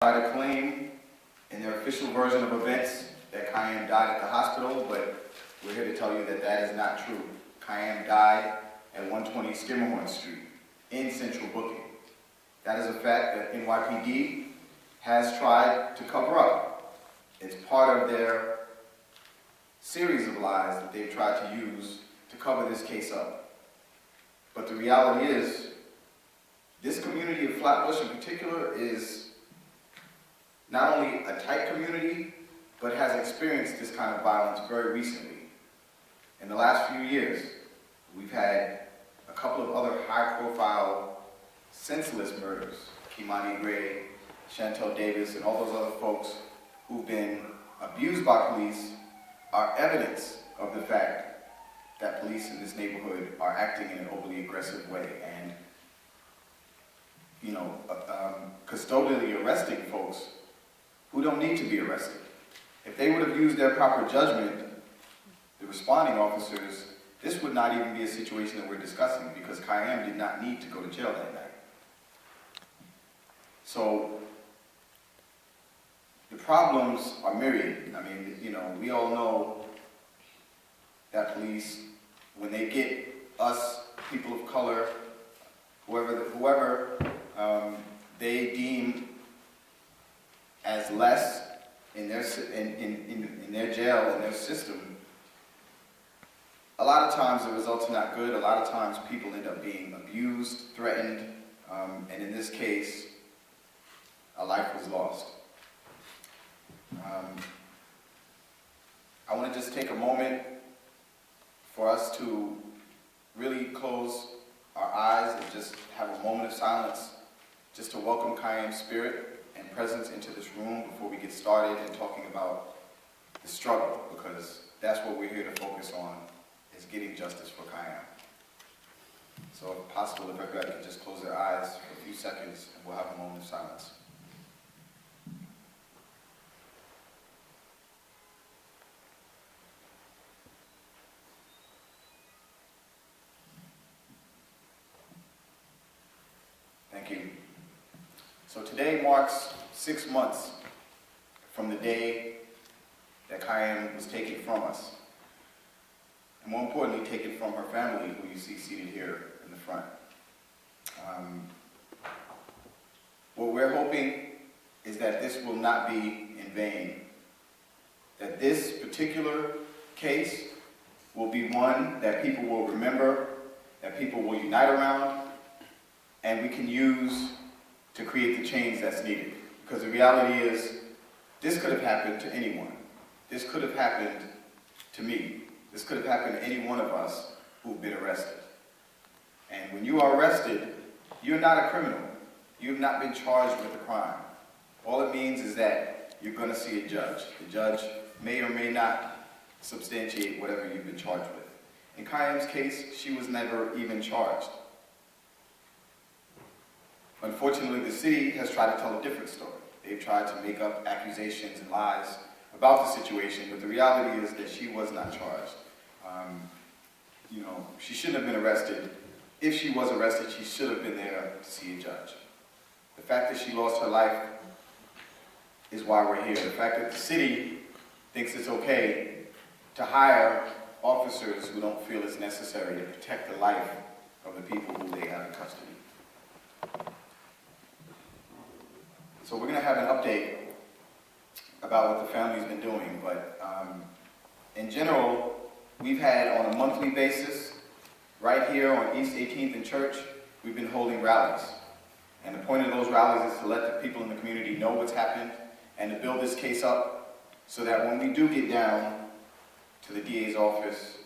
Try to claim in their official version of events that Kyam died at the hospital, but we're here to tell you that that is not true. Kyam died at 120 Skimmerhorn Street in Central Booking. That is a fact that NYPD has tried to cover up. It's part of their series of lies that they've tried to use to cover this case up. But the reality is, this community of Flatbush in particular is not only a tight community, but has experienced this kind of violence very recently. In the last few years, we've had a couple of other high-profile, senseless murders. Kimani Gray, Chantel Davis, and all those other folks who've been abused by police are evidence of the fact that police in this neighborhood are acting in an overly aggressive way. And, custodially arresting folks who don't need to be arrested. If they would have used their proper judgment, the responding officers, this would not even be a situation that we're discussing, because Kyam did not need to go to jail that night. So the problems are myriad. I mean, we all know that police, when they get us, people of color, whoever they deem as less in their jail, in their system, a lot of times the results are not good. A lot of times people end up being abused, threatened, and in this case, a life was lost. I want to just take a moment for us to really close our eyes and just have a moment of silence, just to welcome Kyam's spirit and presence into this room before we get started in talking about the struggle, because that's what we're here to focus on, is getting justice for Kyam. So if possible, if everybody could just close their eyes for a few seconds, and we'll have a moment of silence. Thank you. So today marks 6 months from the day that Kyam was taken from us. And more importantly, taken from her family, who you see seated here in the front. What we're hoping is that this will not be in vain. That this particular case will be one that people will remember, that people will unite around, and we can use to create the change that's needed. Because the reality is, this could have happened to anyone. This could have happened to me. This could have happened to any one of us who've been arrested. And when you are arrested, you're not a criminal. You've not been charged with a crime. All it means is that you're going to see a judge. The judge may or may not substantiate whatever you've been charged with. In Kyam's case, she was never even charged. Unfortunately, the city has tried to tell a different story. They've tried to make up accusations and lies about the situation, but the reality is that she was not charged. She shouldn't have been arrested. If she was arrested, she should have been there to see a judge. The fact that she lost her life is why we're here. The fact that the city thinks it's okay to hire officers who don't feel it's necessary to protect the life of the people who they have in custody. So we're going to have an update about what the family's been doing, but in general, we've had on a monthly basis, right here on East 18th and Church, we've been holding rallies. And the point of those rallies is to let the people in the community know what's happened and to build this case up so that when we do get down to the DA's office,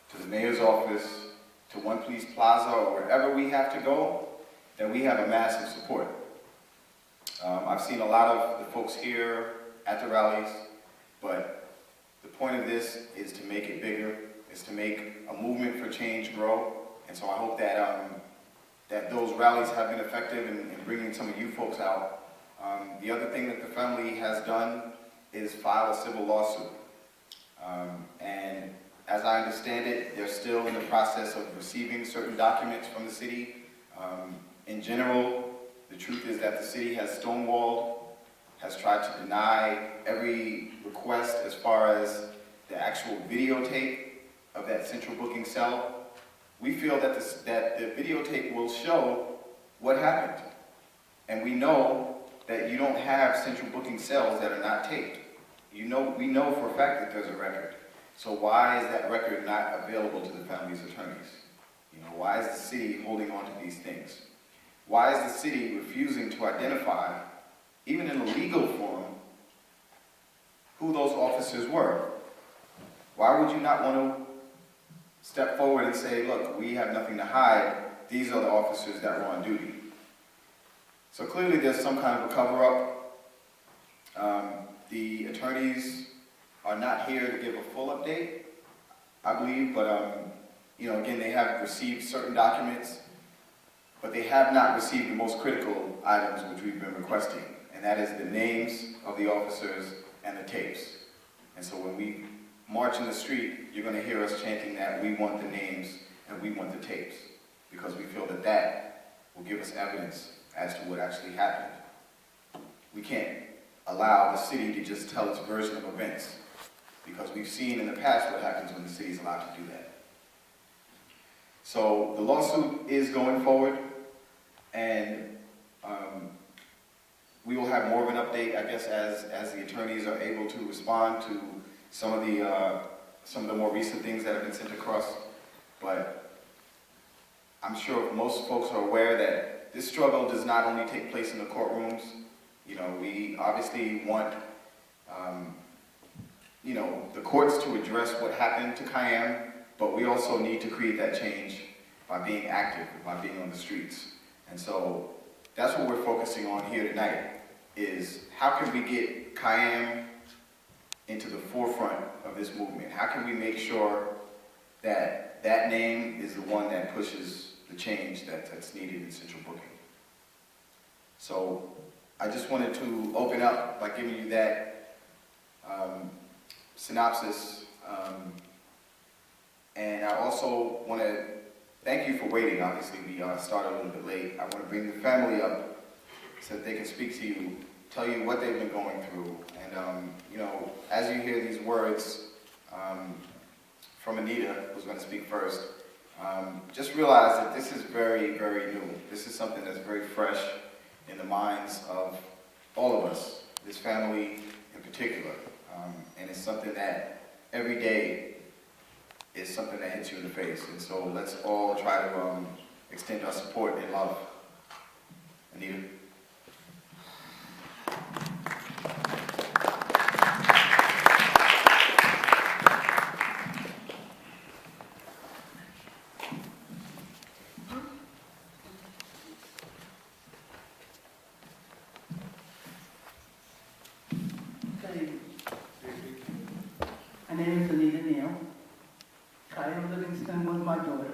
to the mayor's office, to One Police Plaza, or wherever we have to go, that we have a massive support. I've seen a lot of the folks here at the rallies, but the point of this is to make it bigger, is to make a movement for change grow, and so I hope that that those rallies have been effective in bringing some of you folks out. The other thing that the family has done is file a civil lawsuit, and as I understand it, they're still in the process of receiving certain documents from the city. In general, The truth is that the city has stonewalled, has tried to deny every request as far as the actual videotape of that central booking cell. We feel that the videotape will show what happened. And we know that you don't have central booking cells that are not taped. We know for a fact that there's a record. So why is that record not available to the family's attorneys? Why is the city holding on to these things? Why is the city refusing to identify, even in a legal form, who those officers were? Why would you not want to step forward and say, look, we have nothing to hide, these are the officers that were on duty? So clearly there's some kind of a cover-up. The attorneys are not here to give a full update, I believe, but again, they have received certain documents, but they have not received the most critical items which we've been requesting, and that is the names of the officers and the tapes. And so when we march in the street, you're going to hear us chanting that we want the names and we want the tapes, because we feel that that will give us evidence as to what actually happened. We can't allow the city to just tell its version of events, because we've seen in the past what happens when the city is allowed to do that. So the lawsuit is going forward, and we will have more of an update, I guess, as the attorneys are able to respond to some of the more recent things that have been sent across. But I'm sure most folks are aware that this struggle does not only take place in the courtrooms. We obviously want the courts to address what happened to Kyam, but we also need to create that change by being active, by being on the streets. And so that's what we're focusing on here tonight, is how can we get Kyam into the forefront of this movement? How can we make sure that that name is the one that pushes the change that's needed in central booking? So I just wanted to open up by giving you that synopsis, and I also want to thank you for waiting. Obviously, we started a little bit late. I want to bring the family up so that they can speak to you, tell you what they've been going through. And, as you hear these words from Anita, who's going to speak first, just realize that this is very, very new. This is something that's very fresh in the minds of all of us, this family in particular. And it's something that every day is something that hits you in the face. And so let's all try to extend our support and love. Anita? My name is Anita Neal. Kyam Livingston was my daughter.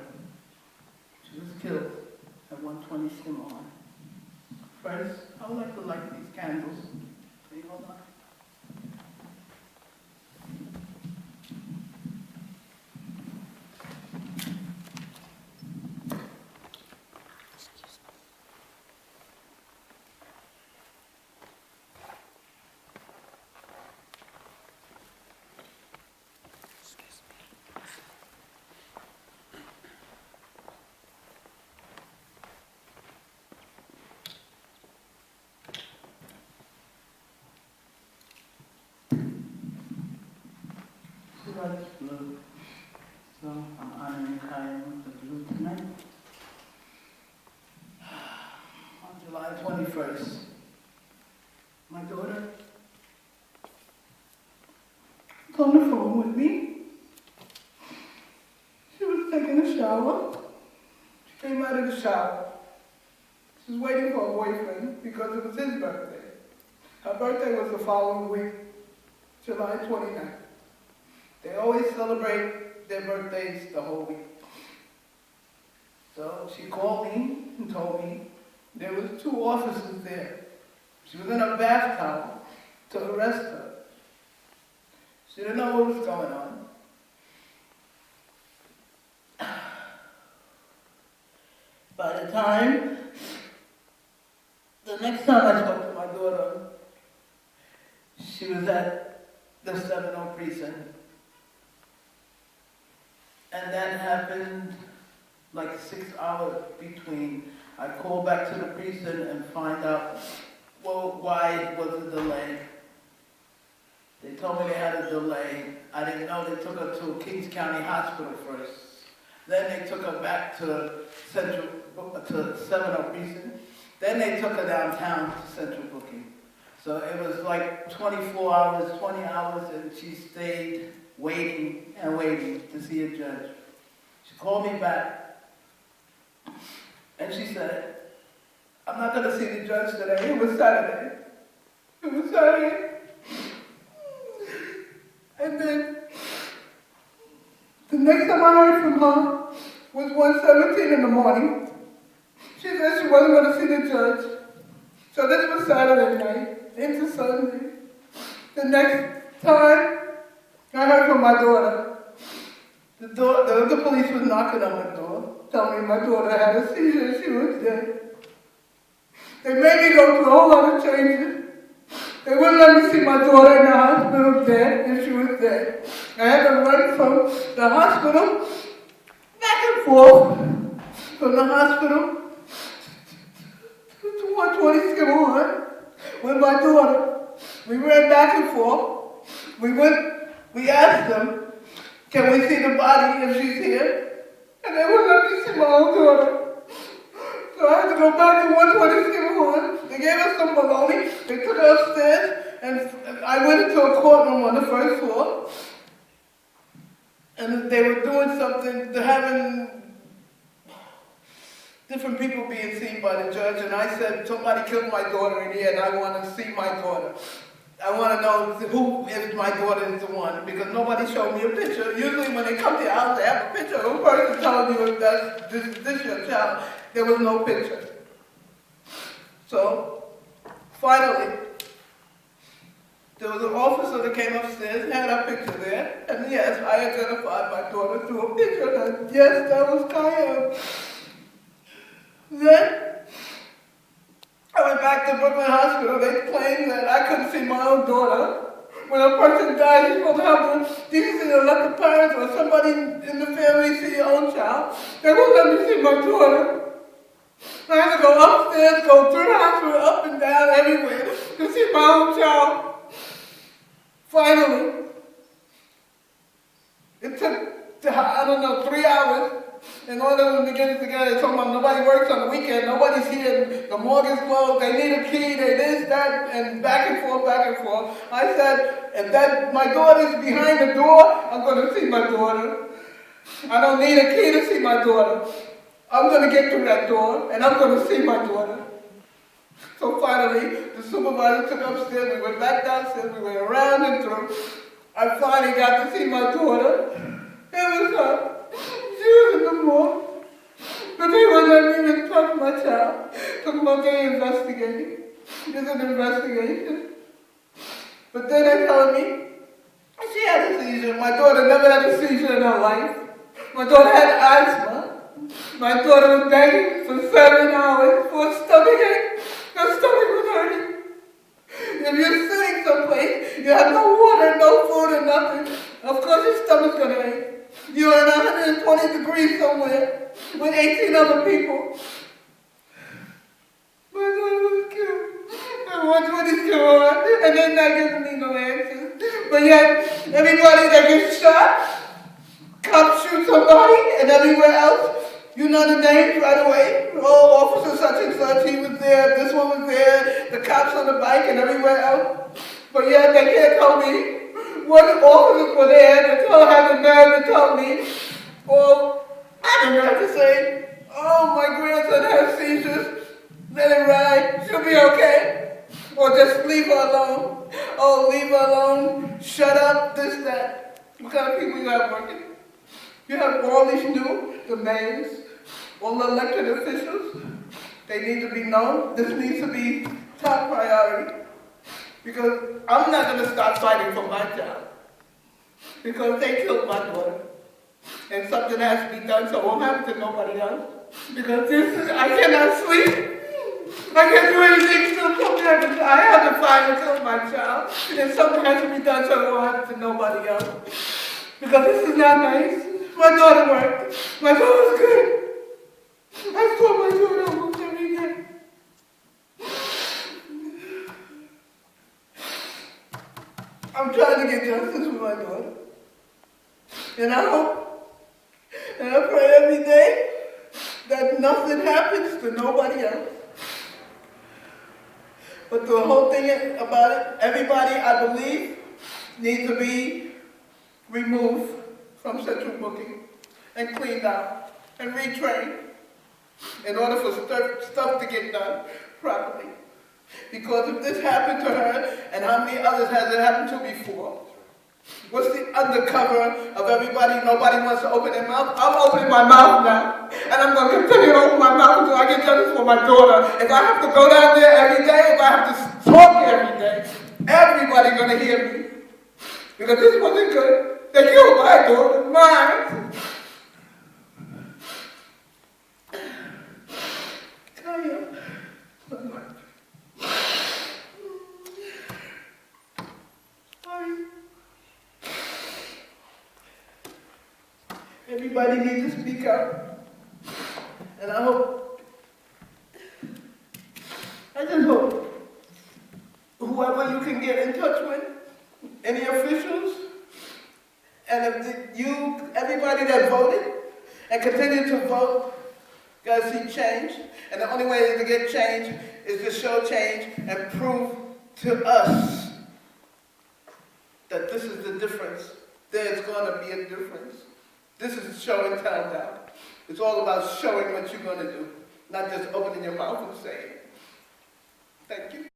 She was killed at 120 Skimon. First, I would like to light these candles. Can you hold on? It's blue. So I'm honoring Kyam with the blue tonight. On July 21st, my daughter was on the phone with me. She was taking a shower. She came out of the shower. She was waiting for a boyfriend because it was his birthday. Her birthday was the following week, July 29th. They always celebrate their birthdays the whole week. So she called me and told me there was 2 officers there. She was in a bath towel to arrest her. She didn't know what was going on. By the time next time I spoke to my daughter, she was at the 7-0 precinct. And that happened like 6 hours between. I called back to the precinct and find out, well, why was the delay. They told me they had a delay. I didn't know they took her to Kings County Hospital first. Then they took her back to 7-0 precinct. Then they took her downtown to Central Booking. So it was like 24 hours, 20 hours, and she stayed waiting and waiting to see a judge. She called me back, and she said, I'm not going to see the judge today. It was Saturday. It was Saturday. And then the next time I heard from her was 1:17 in the morning. She said she wasn't going to see the judge. So this was Saturday night into Sunday. The next time I heard from my daughter, the police was knocking on my door, telling me my daughter had a seizure and she was dead. They made me go through a whole lot of changes. They wouldn't let me see my daughter in the hospital dead, and she was dead. I had to run from the hospital back and forth from the hospital to 120 Skimmerhorn with my daughter. We ran back and forth. We asked them, can we see the body if she's here? And they wouldn't let me see my own daughter. So I had to go back to 120 Skimmerhorn. They gave us some bologna. They took her upstairs, and I went into a courtroom on the first floor. And they were doing something, they're having different people being seen by the judge. And I said, somebody killed my daughter in here, and I want to see my daughter. I want to know who if my daughter is the one, because nobody showed me a picture. Usually when they come to your house, they have a picture of a person telling you if that's this your child. There was no picture. So, finally, there was an officer that came upstairs and had our picture there. And yes, I identified my daughter through a picture. And yes, that was Kyam. Then, I went back to Brooklyn Hospital. They claimed that I couldn't see my own daughter. When a person dies, you're supposed to have the decency to let the parents or somebody in the family see your own child. They won't let me see my daughter. I had to go upstairs, go through the hospital, up and down, everywhere, to see my own child. Finally, it took, I don't know, 3 hours. In order for them to get it together, they told me nobody works on the weekend, nobody's here, the morgue is closed, they need a key, they this, that, and back and forth, back and forth. I said, if my daughter's behind the door, I'm going to see my daughter. I don't need a key to see my daughter. I'm going to get through that door, and I'm going to see my daughter. So finally, the supervisor took upstairs, we went back downstairs, we went around and through. I finally got to see my daughter. It was her. She was in the morgue. But they wouldn't let me even touch my child. Talking about they investigating. It's an investigation. But then they're telling me she had a seizure. My daughter never had a seizure in her life. My daughter had asthma. My daughter was begging for 7 hours for a stomach ache. Her stomach was hurting. If you're sitting someplace, you have no water, no food, and nothing, of course your stomach's going to ache. You're in 120 degrees somewhere with 18 other people. My daughter was killed. And 120's killed, and they're not giving me no answers. But yet, everybody that gets shot, cops shoot somebody, and everywhere else, you know the names right away. Oh, officer such and such, he was there, this one was there, the cops on the bike and everywhere else. But yet they can't tell me what officers were there to have the nerve to tell me. Or I don't have to say, oh, my grandson has seizures, let it ride, she'll be okay. Or just leave her alone. Oh, leave her alone, shut up, this, that. What kind of people you have working? You have all these new, the mayors, all the elected officials. They need to be known. This needs to be top priority. Because I'm not going to stop fighting for my child. Because they killed my daughter. And something has to be done so it won't happen to nobody else. Because I cannot sleep. I can't do anything, still something happens. I have to find and kill my child. And something has to be done so it won't happen to nobody else. Because this is not nice. My daughter worked. My daughter's good. I saw my daughter almost every day. I'm trying to get justice for my daughter. And I hope, and I pray every day that nothing happens to nobody else. But the whole thing about it, everybody, I believe, needs to be removed from central booking and cleaned out and retrained in order for stuff to get done properly. Because if this happened to her, and how many others has it happened to before? What's the undercover of everybody? Nobody wants to open their mouth. I'm opening my mouth now. And I'm going to continue to open my mouth until I get justice for my daughter. If I have to go down there every day, if I have to talk every day, everybody's going to hear me. Because this wasn't good. They killed my daughter, mine. Kyam. Everybody needs to speak up. And I just hope, whoever you can get in touch with, any officials, and if everybody that voted and continue to vote, gotta see change. And the only way to get change is to show change and prove to us that this is the difference. There's gonna be a difference. This is show and tell now. It's all about showing what you're going to do, not just opening your mouth and saying. Thank you.